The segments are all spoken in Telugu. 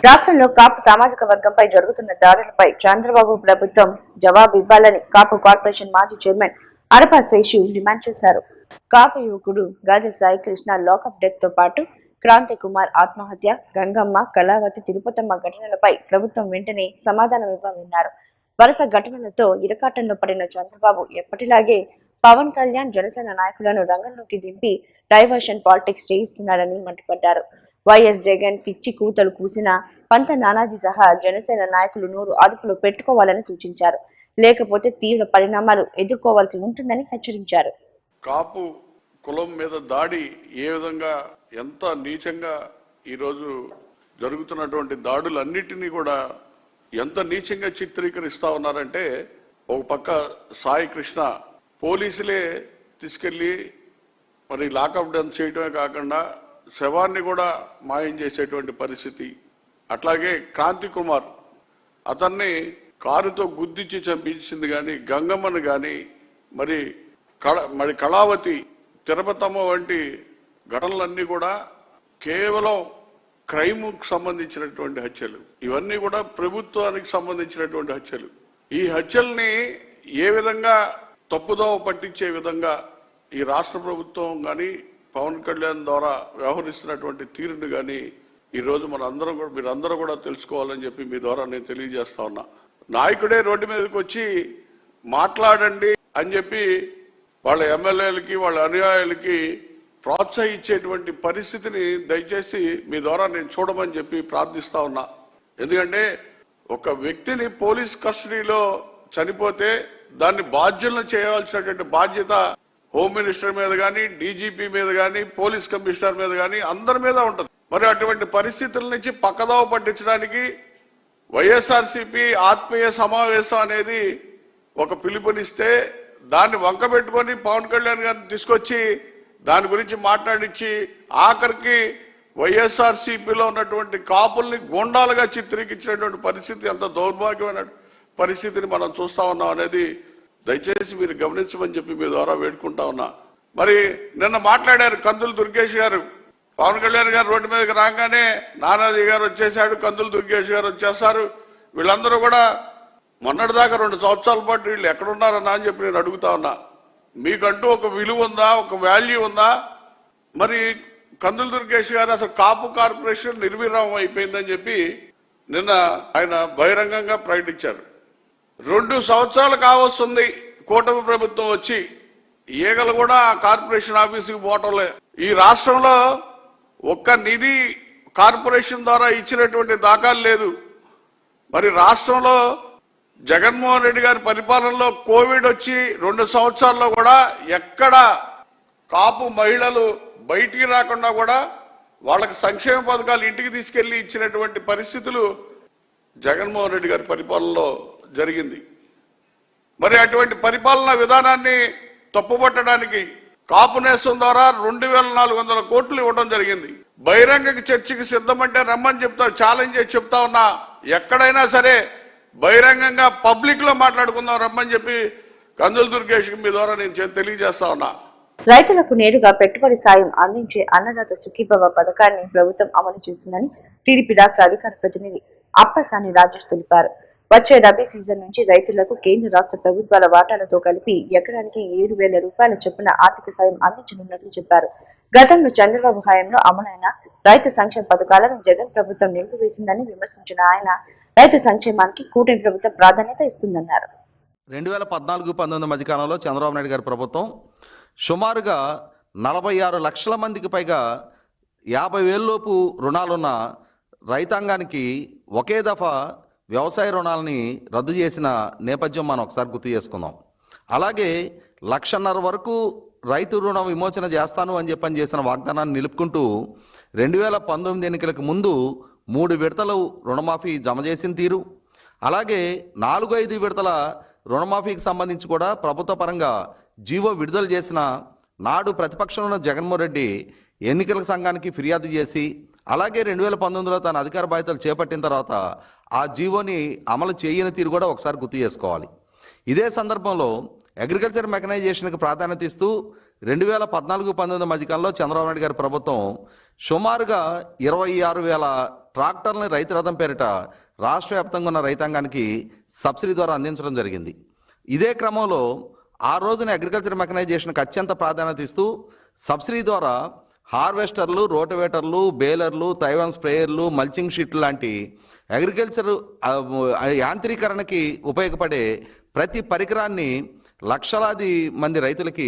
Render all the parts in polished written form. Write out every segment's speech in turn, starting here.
రాష్ట్రంలో కాపు సామాజిక వర్గంపై జరుగుతున్న దాడులపై చంద్రబాబు ప్రభుత్వం జవాబు ఇవ్వాలని కాపు కార్పొరేషన్ మాజీ చైర్మన్ అడపా శేషు డిమాండ్ చేశారు. కాపు యువకుడు గాజ సాయి కృష్ణ లాకప్ డెత్ తో పాటు క్రాంతి కుమార్ ఆత్మహత్య, గంగమ్మ, కళావతి, తిరుపతమ్మ ఘటనలపై ప్రభుత్వం వెంటనే సమాధానం ఇవ్వాలన్నారు. వరుస ఘటనలతో ఇరకాటంలో పడిన చంద్రబాబు ఎప్పటిలాగే పవన్ కళ్యాణ్, జనసేన నాయకులను రంగంలోకి దింపి డైవర్షన్ పాలిటిక్స్ చేయిస్తున్నారని మండిపడ్డారు. వైఎస్ జగన్ పిచ్చి కూతలు కూసిన పంత నానాజీ సహా జనసేన నాయకులు నోరు అదుపులో పెట్టుకోవాలని సూచించారు. లేకపోతే తీవ్ర పరిణామాలు ఎదుర్కోవాల్సి ఉంటుందని హెచ్చరించారు. కాపు కులం మీద దాడి ఏ విధంగా ఎంత నీచంగా ఈరోజు జరుగుతున్నటువంటి దాడులన్నిటినీ కూడా ఎంత నీచంగా చిత్రీకరిస్తా ఉన్నారంటే, ఒక పక్క సాయి కృష్ణ పోలీసులే తీసుకెళ్లి మరి లాకప్ డౌన్ చేయటమే కాకుండా శవాన్ని కూడా మాయం చేసేటువంటి పరిస్థితి. అట్లాగే క్రాంతి కుమార్ అతన్ని కారుతో గుద్దించి చంపించింది కానీ, గంగమ్మను కానీ, మరి కళావతి, తిరుపతమ్మ వంటి ఘటనలన్నీ కూడా కేవలం క్రైమ్కు సంబంధించినటువంటి హత్యలు. ఇవన్నీ కూడా ప్రభుత్వానికి సంబంధించినటువంటి హత్యలు. ఈ హత్యల్ని ఏ విధంగా తప్పుదోవ పట్టించే విధంగా ఈ రాష్ట్ర ప్రభుత్వం కానీ పవన్ కళ్యాణ్ ద్వారా వ్యవహరిస్తున్నటువంటి తీరును కానీ ఈరోజు మీరందరూ కూడా తెలుసుకోవాలని చెప్పి మీ ద్వారా నేను తెలియజేస్తా ఉన్నా. నాయకుడే రోడ్డు మీదకి వచ్చి మాట్లాడండి అని చెప్పి వాళ్ళ ఎమ్మెల్యేలకి, వాళ్ళ అనుయాయులకి ప్రోత్సహించేటువంటి పరిస్థితిని దయచేసి మీ ద్వారా నేను చూడమని చెప్పి ప్రార్థిస్తా ఉన్నా. ఎందుకంటే ఒక వ్యక్తిని పోలీస్ కస్టడీలో చనిపోతే దాన్ని బాధ్యులను చేయవలసినటువంటి బాధ్యత హోమ్ మినిస్టర్ మీద కానీ, డీజీపీ మీద కానీ, పోలీస్ కమిషనర్ మీద కానీ అందరి మీద ఉంటుంది. మరి అటువంటి పరిస్థితుల నుంచి పక్కదోవ పట్టించడానికి వైఎస్ఆర్సీపీ ఆత్మీయ సమావేశం అనేది ఒక పిలుపునిస్తే దాన్ని వంకబెట్టుకొని పవన్ కళ్యాణ్ గారిని తీసుకొచ్చి దాని గురించి మాట్లాడించి ఆఖరికి వైఎస్ఆర్సీపీలో ఉన్నటువంటి కాపుల్ని గోండాలుగా చిత్రీకరించినటువంటి పరిస్థితి, ఎంత దౌర్భాగ్యమైన పరిస్థితిని మనం చూస్తా ఉన్నాం అనేది దయచేసి మీరు గమనించమని చెప్పి మీ ద్వారా వేడుకుంటా ఉన్నా. మరి నిన్న మాట్లాడారు కందులు దుర్గేష్ గారు. పవన్ కళ్యాణ్ గారు రోడ్డు మీదకి రాగానే నానాజీ గారు వచ్చేసాడు, కందులు దుర్గేష్ గారు వచ్చేస్తారు. వీళ్ళందరూ కూడా మొన్నటిదాకా 2 సంవత్సరాల పాటు వీళ్ళు ఎక్కడున్నారన్నా అని చెప్పి నేను అడుగుతా ఉన్నా. మీకంటూ ఒక విలువ ఉందా, ఒక వాల్యూ ఉందా? మరి కందులు దుర్గేష్ గారు అసలు కాపు కార్పొరేషన్ నిర్విరామం అయిపోయిందని చెప్పి నిన్న ఆయన బహిరంగంగా ప్రకటించారు. 2 సంవత్సరాలు కావస్తుంది కూటమి ప్రభుత్వం వచ్చి, ఈగలు కూడా ఆ కార్పొరేషన్ ఆఫీసుకి పోవటంలే. ఈ రాష్ట్రంలో ఒక్క నిధి కార్పొరేషన్ ద్వారా ఇచ్చినటువంటి దాఖలు లేదు. మరి రాష్ట్రంలో జగన్మోహన్ రెడ్డి గారి పరిపాలనలో కోవిడ్ వచ్చి 2 సంవత్సరాల్లో కూడా ఎక్కడ కాపు మహిళలు బయటికి రాకుండా కూడా వాళ్ళకి సంక్షేమ పథకాలు ఇంటికి తీసుకెళ్లి ఇచ్చినటువంటి పరిస్థితులు జగన్మోహన్ రెడ్డి గారి పరిపాలనలో జరిగింది. మరి అటువంటి పరిపాలనా విధానాన్ని తప్పుపట్టడానికి కాపు నేస్తం ద్వారా 2400 కోట్లు ఇవ్వడం జరిగింది. బహిరంగ చర్చకి సిద్ధమంటే రమ్మని చెప్తా, ఛాలెంజ్ చేసి చెప్తా ఉన్నా. ఎక్కడైనా సరే బహిరంగంగా పబ్లిక్ లో మాట్లాడుకుందాం రమ్మని చెప్పి కందులు దుర్గేష్ మీ ద్వారా నేను తెలియజేస్తా ఉన్నా. రైతులకు నేరుగా పెట్టుబడి సాయం అందించే అన్నదాత సుఖీభవ పథకాన్ని ప్రభుత్వం అమలు చేస్తుందని టీడీపీ రాష్ట్ర అధికార ప్రతినిధి అప్పసాని రాజేష్ తెలిపారు. వచ్చే రబీ సీజన్ నుంచి రైతులకు కేంద్ర రాష్ట్ర ప్రభుత్వాల వాటాలతో కలిపి ఎకరానికి 7,000 రూపాయల చొప్పున ఆర్థిక సాయం అందించనున్నట్లు చెప్పారు. గతంలో చంద్రబాబు హయాంలో అమలైన రైతు సంక్షేమ పథకాలను జగన్ ప్రభుత్వం నిలిపివేసిందని విమర్శించిన ఆయన రైతు సంక్షేమానికి కూటమి ప్రభుత్వం ప్రాధాన్యత ఇస్తుందన్నారు. 2014-19 మధ్యకాలంలో చంద్రబాబు నాయుడు గారి ప్రభుత్వం సుమారుగా 46 లక్షల మందికి పైగా 50,000 లోపు రుణాలున్న రైతాంగానికి ఒకే దఫా వ్యవసాయ రుణాలని రద్దు చేసిన నేపథ్యం మనం ఒకసారి గుర్తు చేసుకుందాం. అలాగే 1,50,000 వరకు రైతు రుణ విమోచన చేస్తాను అని చెప్పని చేసిన వాగ్దానాన్ని నిలుపుకుంటూ 2019 ఎన్నికలకు ముందు 3 విడతలు రుణమాఫీ జమ చేసిన తీరు, అలాగే 4-5 విడతల రుణమాఫీకి సంబంధించి కూడా ప్రభుత్వ పరంగా జీవో విడుదల చేసిన నాడు ప్రతిపక్షంలో ఉన్న జగన్మోహన్ రెడ్డి ఎన్నికల సంఘానికి ఫిర్యాదు చేసి, అలాగే 2019లో తన అధికార బాధ్యతలు చేపట్టిన తర్వాత ఆ జీవోని అమలు చేయని తీరు కూడా ఒకసారి గుర్తు చేసుకోవాలి. ఇదే సందర్భంలో అగ్రికల్చర్ మెకనైజేషన్కి ప్రాధాన్యత ఇస్తూ 2014-19 మధ్యకాలంలో చంద్రబాబు నాయుడు గారి ప్రభుత్వం సుమారుగా 26,000 ట్రాక్టర్లని రైతు రథం పేరిట రాష్ట్ర వ్యాప్తంగా ఉన్న రైతాంగానికి సబ్సిడీ ద్వారా అందించడం జరిగింది. ఇదే క్రమంలో ఆ రోజున అగ్రికల్చర్ మెకనైజేషన్కి అత్యంత ప్రాధాన్యత ఇస్తూ సబ్సిడీ ద్వారా హార్వెస్టర్లు, రోటివేటర్లు, బేలర్లు, తైవాన్ స్ప్రేయర్లు, మల్చింగ్ షీట్లు లాంటి అగ్రికల్చర్ యాంత్రీకరణకి ఉపయోగపడే ప్రతి పరికరాన్ని లక్షలాది మంది రైతులకి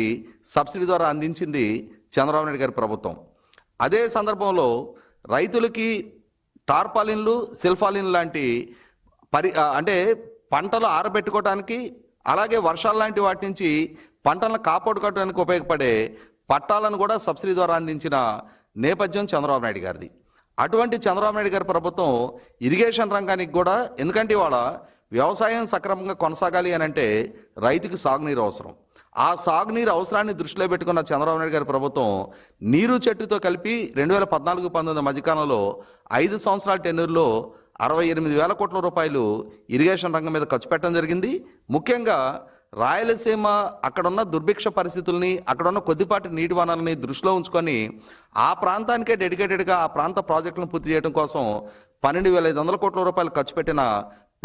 సబ్సిడీ ద్వారా అందించింది చంద్రబాబు నాయుడు గారి ప్రభుత్వం. అదే సందర్భంలో రైతులకి టార్పాలిన్లు, సిల్ఫాలిన్ లాంటి అంటే పంటలు ఆరబెట్టుకోవడానికి, అలాగే వర్షాలు లాంటి వాటి నుంచి పంటలను కాపాడుకోవడానికి ఉపయోగపడే పట్టాలను కూడా సబ్సిడీ ద్వారా అందించిన నేపథ్యం చంద్రబాబు నాయుడు గారిది. అటువంటి చంద్రబాబు నాయుడు గారి ప్రభుత్వం ఇరిగేషన్ రంగానికి కూడా, ఎందుకంటే ఇవాళ వ్యవసాయం సక్రమంగా కొనసాగాలి అని అంటే రైతుకి సాగునీరు అవసరం. ఆ సాగునీరు అవసరాన్ని దృష్టిలో పెట్టుకున్న చంద్రబాబు నాయుడు గారి ప్రభుత్వం నీరు చెట్టుతో కలిపి 2014-19 మధ్యకాలంలో 5 సంవత్సరాల టెన్యూర్లో 68,000 కోట్ల రూపాయలు ఇరిగేషన్ రంగం మీద ఖర్చు పెట్టడం జరిగింది. ముఖ్యంగా రాయలసీమ అక్కడున్న దుర్భిక్ష పరిస్థితుల్ని, అక్కడున్న కొద్దిపాటి నీటి వనరుల్ని దృష్టిలో ఉంచుకొని ఆ ప్రాంతానికే డెడికేటెడ్గా ఆ ప్రాంత ప్రాజెక్టులను పూర్తి చేయడం కోసం 12,500 కోట్ల రూపాయలు ఖర్చు పెట్టిన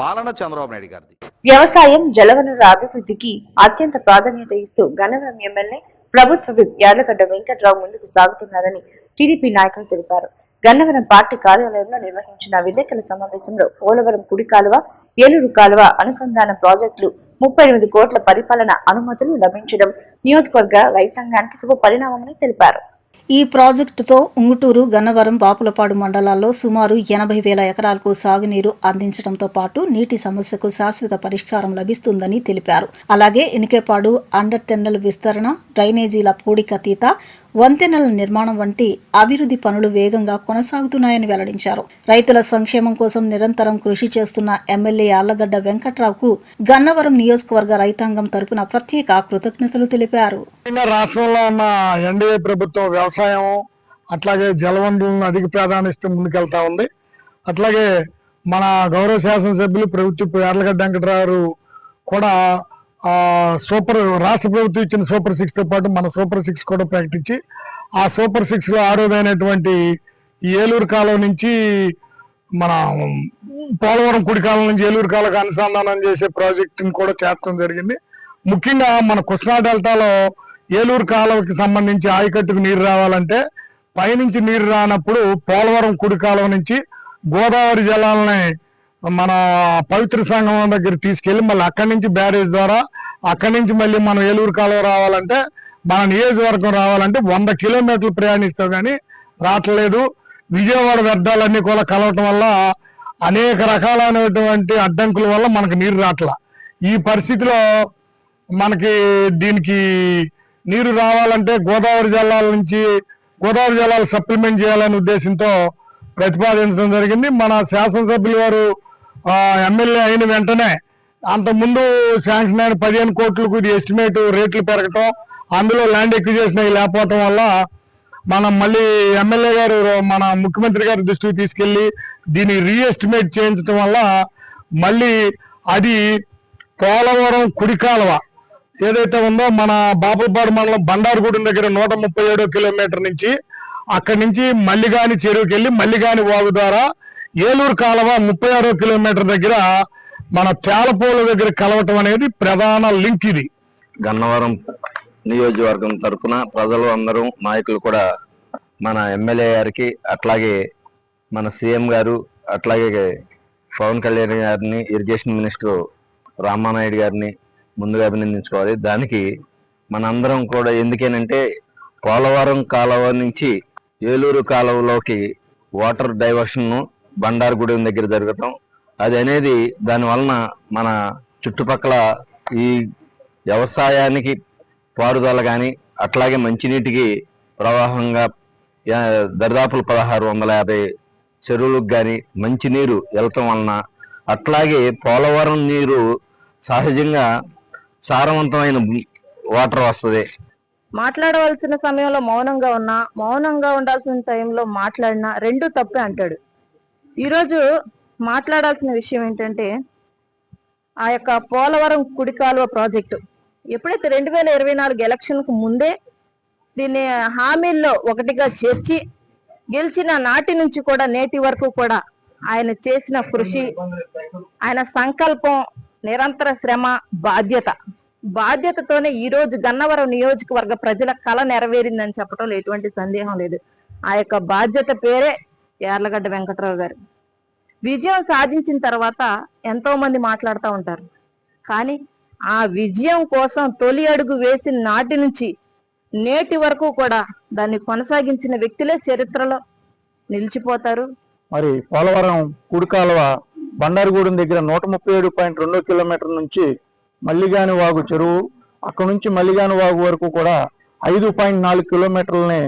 పాలన చంద్రబాబు నాయుడు గారిది. వ్యవసాయం, జలవనరుల అభివృద్ధికి అత్యంత ప్రాధాన్యత ఇస్తూ గన్నవరం ఎమ్మెల్యే ప్రభుత్వ విప్ యార్లగడ్డ వెంకట్రావు ముందుకు సాగుతున్నారని టీడీపీ నాయకులు తెలిపారు. గన్నవరం పార్టీ కార్యాలయంలో నిర్వహించిన విలేకరుల సమావేశంలో పోలవరం కుడి కాలువ, ఏలూరు కాలువ అనుసంధాన ప్రాజెక్టులు 38 కోట్ల పరిపాలన అనుమతులు లభించడం నియోజకవర్గ రైతాంగానికి శుభ పరిణామమని తెలిపారు. ఈ ప్రాజెక్టుతో ఉంగుటూరు, గన్నవరం, బాపులపాడు మండలాల్లో సుమారు 80,000 ఎకరాలకు సాగునీరు అందించడంతో పాటు నీటి సమస్యకు శాశ్వత పరిష్కారం లభిస్తుందని తెలిపారు. అలాగే ఇనికేపాడు అండర్ టెన్నెల్ విస్తరణ, డ్రైనేజీల పూడికతీత, వంతెనల నిర్మాణం వంటి అభివృద్ధి పనులు వేగంగా కొనసాగుతున్నాయని వెల్లడించారు. రైతుల సంక్షేమం కోసం నిరంతరం కృషి చేస్తున్న ఎమ్మెల్యే యార్లగడ్డ వెంకట్రావుకు గన్నవరం నియోజకవర్గ రైతాంగం తరపున ప్రత్యేక కృతజ్ఞతలు తెలిపారు. రాష్ట్రంలో ఉన్న ఎన్డీఏ ప్రభుత్వం వ్యవసాయం అట్లాగే జలవనరులను అధిక ప్రాధాన్యత ముందుకెళ్తా ఉంది. అట్లాగే మన గౌరవ శాసనసభ్యులు ప్రభుత్వ యార్లగడ్డ వెంకట్రావు కూడా రాష్ట్ర ప్రభుత్వం ఇచ్చిన సూపర్ 6 తో పాటు మన సూపర్ 6 కూడా ప్రకటించి ఆ సూపర్ 6 లో ఆరోదైనటువంటి ఏలూరు కాలువ నుంచి మన పోలవరం కుడి కాలువ నుంచి ఏలూరు కాలువకు అనుసంధానం చేసే ప్రాజెక్టుని కూడా చేర్చడం జరిగింది. ముఖ్యంగా మన కృష్ణా డెల్టాలో ఏలూరు కాలువకి సంబంధించి ఆయకట్టుకు నీరు రావాలంటే పైనుంచి నీరు రానప్పుడు పోలవరం కుడి కాలువ నుంచి గోదావరి జలాలని మన పవిత్ర సంగమం దగ్గర తీసుకెళ్లి మళ్ళీ అక్కడి నుంచి బ్యారేజ్ ద్వారా అక్కడి నుంచి మళ్ళీ మనం ఏలూరు కాలువ రావాలంటే మన నియోజకవర్గం రావాలంటే 100 కిలోమీటర్లు ప్రయాణిస్తాం కానీ రావట్లేదు. విజయవాడ వ్యర్థాలన్నీ కూడా కలవటం వల్ల అనేక రకాలైనటువంటి అడ్డంకుల వల్ల మనకు నీరు రావట్లా. ఈ పరిస్థితిలో మనకి దీనికి నీరు రావాలంటే గోదావరి జలాలు సప్లిమెంట్ చేయాలనే ఉద్దేశంతో ప్రతిపాదించడం జరిగింది. మన శాసనసభ్యులు వారు ఎమ్మెల్యే అయిన వెంటనే అంతకుముందు శాంక్షన్ అయిన 15 కోట్లకు ఇది ఎస్టిమేట్ రేట్లు పెరగటం, అందులో ల్యాండ్ ఎక్విజిషన్ అయ్యి లేకపోవటం వల్ల మనం మళ్ళీ ఎమ్మెల్యే గారు మన ముఖ్యమంత్రి గారి దృష్టికి తీసుకెళ్లి దీన్ని రీఎస్టిమేట్ చేయించడం వల్ల మళ్ళీ అది పోలవరం కుడి కాలువ ఏదైతే ఉందో మన బాపులపాడు మండలం బండారుగూడెం దగ్గర 137 కిలోమీటర్ నుంచి అక్కడి నుంచి మల్లిగాని చెరువుకి వెళ్ళి మల్లిగాని వాగు ద్వారా ఏలూరు కాలువ 36 కిలోమీటర్ దగ్గర మన తేలపోల దగ్గర కలవటం అనేది ప్రధాన లింక్. ఇది గన్నవరం నియోజకవర్గం తరఫున ప్రజలు అందరూ నాయకులు కూడా మన ఎమ్మెల్యే గారికి అట్లాగే మన సీఎం గారు అట్లాగే పవన్ కళ్యాణ్ గారిని, ఇరిగేషన్ మినిస్టర్ రామానాయుడు గారిని ముందుగా అభినందించుకోవాలి. దానికి మనందరం కూడా ఎందుకేనంటే పోలవరం కాలువ నుంచి ఏలూరు కాలువలోకి వాటర్ డైవర్షన్ బండారుగూడెం దగ్గర జరగటం అది అనేది దాని వలన మన చుట్టుపక్కల ఈ వ్యవసాయానికి పారుదల కానీ అట్లాగే మంచినీటికి ప్రవాహంగా దరిదాపులు 1650 చెరువులకు కానీ మంచినీరు వెళ్ళటం వలన అట్లాగే పోలవరం నీరు సహజంగా సారవంతమైన వాటర్ వస్తుంది. మాట్లాడవలసిన సమయంలో మౌనంగా ఉండాల్సిన టైంలో మాట్లాడినా రెండు తప్పే అంటాడు. ఈరోజు మాట్లాడాల్సిన విషయం ఏంటంటే ఆ యొక్క పోలవరం కుడి కాలువ ప్రాజెక్టు ఎప్పుడైతే 2024 ఎలక్షన్ కు ముందే దీన్ని హామీల్లో ఒకటిగా చేర్చి గెలిచిన నాటి నుంచి కూడా నేటి వరకు కూడా ఆయన చేసిన కృషి, ఆయన సంకల్పం, నిరంతర శ్రమ, బాధ్యతతోనే ఈ రోజు గన్నవరం నియోజకవర్గ ప్రజల కళ నెరవేరిందని చెప్పడంలో ఎటువంటి సందేహం లేదు. ఆ యొక్క బాధ్యత పేరే యార్లగడ్డ వెంకట్రావు గారు. విజయం సాధించిన తర్వాత ఎంతో మంది మాట్లాడుతూ ఉంటారు, కానీ ఆ విజయం కోసం తొలి అడుగు వేసిన నాటి నుంచి నేటి వరకు కూడా దాన్ని కొనసాగించిన వ్యక్తులే చరిత్రలో నిలిచిపోతారు. మరి పోలవరం కుడి కాలువ బండారుగూడెం దగ్గర 137.2 కిలోమీటర్ల నుంచి మల్లిగాని వాగు చెరువు, అక్కడ నుంచి మల్లిగాని వాగు వరకు కూడా 5.4 కిలోమీటర్లని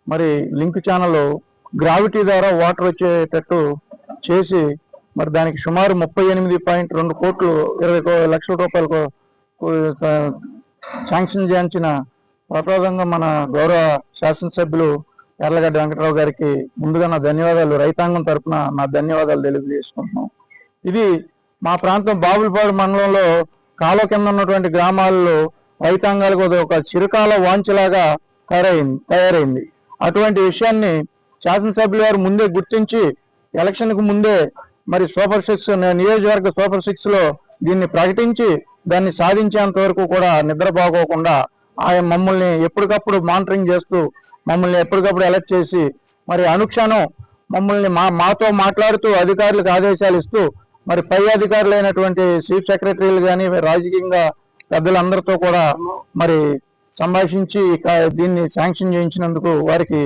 మరి లింక్ ఛానల్ గ్రావిటీ ద్వారా వాటర్ వచ్చేటట్టు చేసి మరి దానికి సుమారు 38.2 కోట్లు 20 లక్షల రూపాయలకు శాంక్షన్ చేయించిన ప్రప్రదంగా మన గౌరవ శాసనసభ్యులు యార్లగడ్డ వెంకట్రావు గారికి ముందుగా నా ధన్యవాదాలు, రైతాంగం తరఫున నా ధన్యవాదాలు తెలియజేసుకుంటున్నాం. ఇది మా ప్రాంతం బాబులపాడు మండలంలో కాలువ కింద ఉన్నటువంటి గ్రామాల్లో రైతాంగాలకు ఒక చిరకాల వాంఛలాగా తయారైంది. అటువంటి విషయాన్ని శాసనసభ్యుల వారు ముందే గుర్తించి ఎలక్షన్కు ముందే మరి సూపర్ 6 నియోజకవర్గ సూపర్ 6లో దీన్ని ప్రకటించి దాన్ని సాధించేంత వరకు కూడా నిద్రపోకోకుండా ఆయన మమ్మల్ని ఎప్పటికప్పుడు మానిటరింగ్ చేస్తూ మమ్మల్ని ఎప్పటికప్పుడు ఎలక్ట్ చేసి మరి అనుక్షణం మమ్మల్ని మాతో మాట్లాడుతూ అధికారులకు ఆదేశాలు ఇస్తూ మరి పై అధికారులైనటువంటి చీఫ్ సెక్రటరీలు కానీ రాజకీయంగా పెద్దలందరితో కూడా మరి సంభాషించి దీన్ని శాంక్షన్ చేయించినందుకు వారికి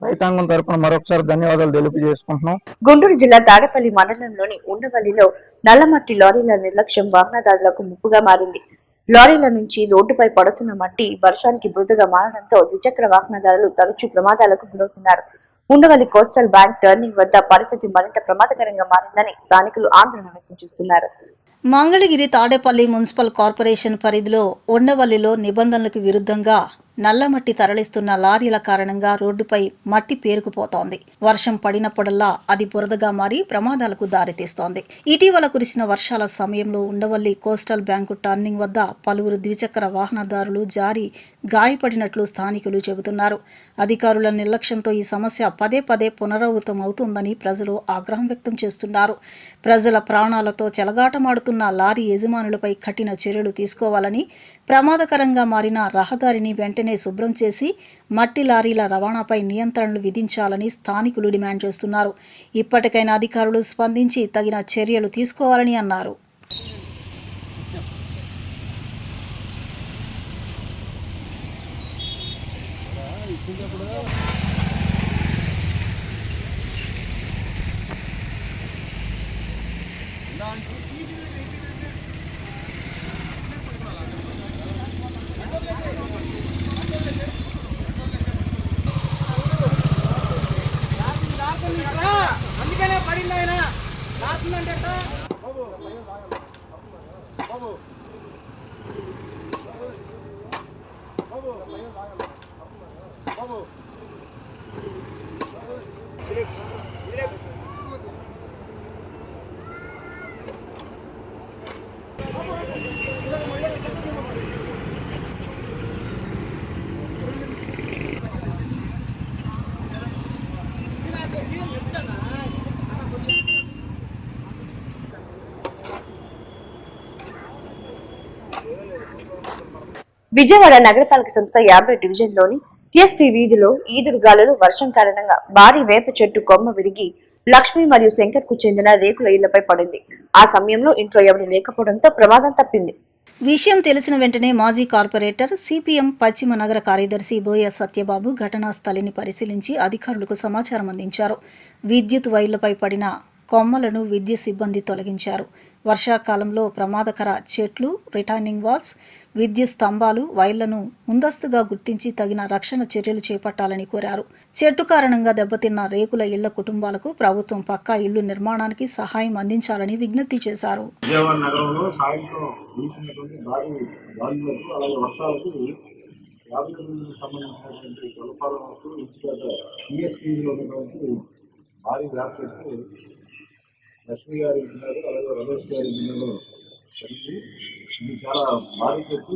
రైతాంగం తరపున మరొకసారి ధన్యవాదాలు తెలియజేసుకుంటున్నాం. గుంటూరు జిల్లా తాడేపల్లి మండలంలోని ఉండవల్లిలో నల్లమట్టి లారీల నిర్లక్ష్యం వాహనదారులకు ముప్పుగా మారింది. లారీల నుంచి రోడ్డుపై పడుతున్న మట్టి వర్షానికి బృదగా మారడంతో ద్విచక్ర వాహనదారులు తరచూ ప్రమాదాలకు గురవుతున్నారు. ఉండవల్లి కోస్టల్ బ్యాంక్ టర్నింగ్ వద్ద పరిస్థితి మరింత ప్రమాదకరంగా మారిందని స్థానికులు ఆందోళన వ్యక్తం చేస్తున్నారు. మంగళగిరి తాడేపల్లి మున్సిపల్ కార్పొరేషన్ పరిధిలో ఉండవల్లిలో నిబంధనలకు విరుద్ధంగా నల్లమట్టి తరలిస్తున్న లారీల కారణంగా రోడ్డుపై మట్టి పేరుకుపోతోంది. వర్షం పడినప్పుడల్లా అది బురదగా మారి ప్రమాదాలకు దారితీస్తోంది. ఇటీవల కురిసిన వర్షాల సమయంలో ఉండవల్లి కోస్టల్ బ్యాంకు టర్నింగ్ వద్ద పలువురు ద్విచక్ర వాహనదారులు జారి గాయపడినట్లు స్థానికులు చెబుతున్నారు. అధికారుల నిర్లక్ష్యంతో ఈ సమస్య పదే పదే పునరావృతం అవుతుందని ప్రజలు ఆగ్రహం వ్యక్తం చేస్తున్నారు. ప్రజల ప్రాణాలతో చెలగాటమాడుతున్న లారీ యజమానులపై కఠిన చర్యలు తీసుకోవాలని, ప్రమాదకరంగా మారిన రహదారిని వెంటనే శుభ్రం చేసి మట్టి లారీల రవాణాపై నియంత్రణలు విధించాలని స్థానికులు డిమాండ్ చేస్తున్నారు. ఇప్పటికైనా అధికారులు స్పందించి తగిన చర్యలు తీసుకోవాలని అన్నారు. అందుకనే పడింది ఆయన రాస్తుందంటే విజయవాడ నగరపాలక సంస్థ 50 డివిజన్లోని టీఎస్పీ వీధిలో ఈదురుగాలులు వర్షం కారణంగా భారీ వేప చెట్టు కొమ్మ విరిగి లక్ష్మి మరియు శంకర్ కు చెందిన రేకుల ఇళ్లపై పడింది. ఆ సమయంలో ఇంట్లో ఎవరు లేకపోవడంతో ప్రమాదం తప్పింది. విషయం తెలిసిన వెంటనే మాజీ కార్పొరేటర్ సిపిఎం పశ్చిమ నగర కార్యదర్శి బోయ సత్యబాబు ఘటనా స్థలిని పరిశీలించి అధికారులకు సమాచారం అందించారు. విద్యుత్ వైర్లపై పడిన కొమ్మలను విద్యుత్ సిబ్బంది తొలగించారు. వర్షాకాలంలో ప్రమాదకర చెట్లు, రిటైనింగ్ వాల్స్, విద్యుత్ స్తంభాలు, వైర్లను ముందస్తుగా గుర్తించి తగిన రక్షణ చర్యలు చేపట్టాలని కోరారు. చెట్టు కారణంగా దెబ్బతిన్న రేకుల ఇళ్ల కుటుంబాలకు ప్రభుత్వం పక్కా ఇళ్లు నిర్మాణానికి సహాయం అందించాలని విజ్ఞప్తి చేశారు. విజయవాడ నగరంలో సాయంత్రం వీసినటువంటి భారీ గాలులకు అలాగే వర్షాలకు 50 సంబంధించినటువంటి కలపాలకు ఇచ్చిపేట టీఎస్పీలో ఉన్నటువంటి భారీ వ్యాప్తి లక్ష్మి గారి ఇంజనీర్ అలాగే రమేష్ గారి ఇంజనీర్లో పడింది. ఇది చాలా భారీ చెట్టు,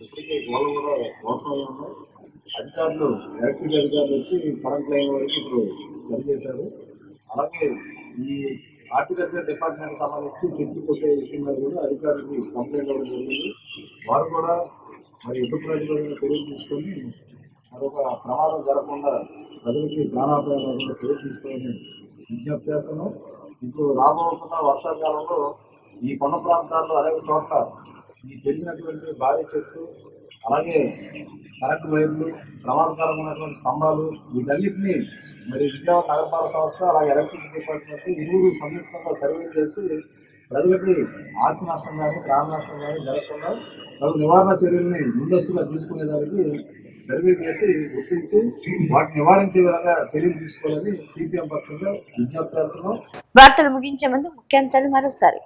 ఇప్పటికే గోడలు కూడా మోసమై ఉన్నాయి. అధికారులు ఎలక్ట్రిసిటీ అధికారులు వచ్చి కరెంట్ లైన్ వరకు ఇప్పుడు సరి చేశారు. అలాగే ఈ హార్టికల్చర్ డిపార్ట్మెంట్ సంబంధించి చెట్లు కొట్టే విషయం మీద కూడా అధికారులకి కంప్లైంట్ అవ్వడం జరిగింది. వారు కూడా మరి యుద్ధ ప్రతిపాదన చర్యలు తీసుకొని మరొక ప్రమాదం జరగకుండా ప్రజలకి ప్రాణాపాయం లేకుండా చర్యలు తీసుకోవాలని విజ్ఞప్తి చేస్తున్నాం. ఇప్పుడు రాబోతున్న వర్షాకాలంలో ఈ కొండ ప్రాంతాల్లో అనేక చోట్ల ఈ పెరిగినటువంటి భారీ చెట్లు, అలాగే కరెంటు వైర్లు, ప్రమాదకరమైనటువంటి స్తంభాలు, వీటన్నిటినీ మరి విజయవాడ నగరపాలక సంస్థ అలాగే ఎలక్ట్రిసిటీ డిపార్ట్మెంట్ ఇరువురు సంయుక్తంగా సర్వే చేసి ప్రజలకి ఆస్తి నష్టం కానీ ప్రాణ నష్టం కానీ జరగకుండా తగు నివారణ చర్యల్ని ముందస్తుగా తీసుకునేదానికి సర్వే చేసి గుర్తించి వాటిని నివారించే విధంగా చర్యలు తీసుకోవాలని సిపిఎం పక్షంగా విజ్ఞప్తి చేస్తున్నాం. వార్తలు ముగించే ముందు ముఖ్యాంశాలు మరోసారి.